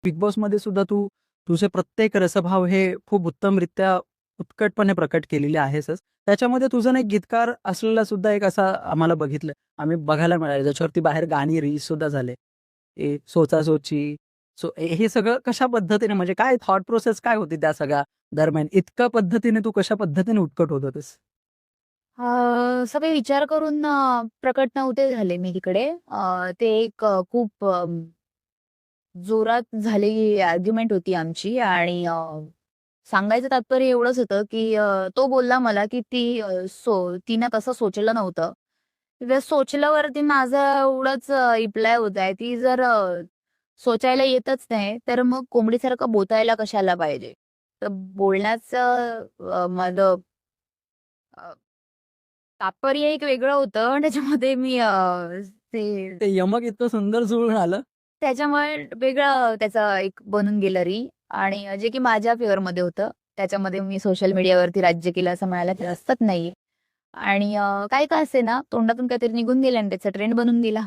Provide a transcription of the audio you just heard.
Big बॉसमध्ये सुद्धा तू तुझे प्रत्येक रसभाव हे खूप उत्तमरित्या उत्कटपणे प्रकट केलेले आहेसच. त्याच्यामध्ये तुझं ना एक गीतकार असलेला सुद्धा एक असा आम्हाला बघितलं आम्ही बघायला मिळालं, ज्याच्यावरती बाहेर गाणी रिलीज सुद्धा झाले. सोचा सोची हे सगळं कशा पद्धतीने म्हणजे काय थॉट प्रोसेस काय होती त्या सगळ्या दरम्यान? इतक्या पद्धतीने तू कशा पद्धतीने उत्कट होत होतीस? सगळे विचार करून प्रकट नव्हते झाले मी तिकडे. ते एक खूप जोरात झालेली आर्ग्युमेंट होती आमची आणि सांगायचं तात्पर्य एवढंच होतं, की तो बोलला मला, की तिनं तसं सोचलं नव्हतं. ते सोचल्यावरती माझं एवढंच रिप्लाय होत ती जर सोचायला येतच नाही, तर मग कोंबडीसारखं बोलायला कशाला पाहिजे? तर बोलण्याचं माझं अ, तात्पर्य एक वेगळं होतं आणि त्याच्यामध्ये मी ते ते यमक इतकं सुंदर जुळून आलं. त्याच्यामुळे वेगळं त्याचं एक बनून गेलं आणि जे की माझ्या फेवरमध्ये होतं. त्याच्यामध्ये मी सोशल मीडियावरती राज्य केलं असं म्हणायला काही हरकत नाहीये. आणि काही का असेना तोंडातून काहीतरी निघून गेलं आणि त्याचा ट्रेंड बनून गेला.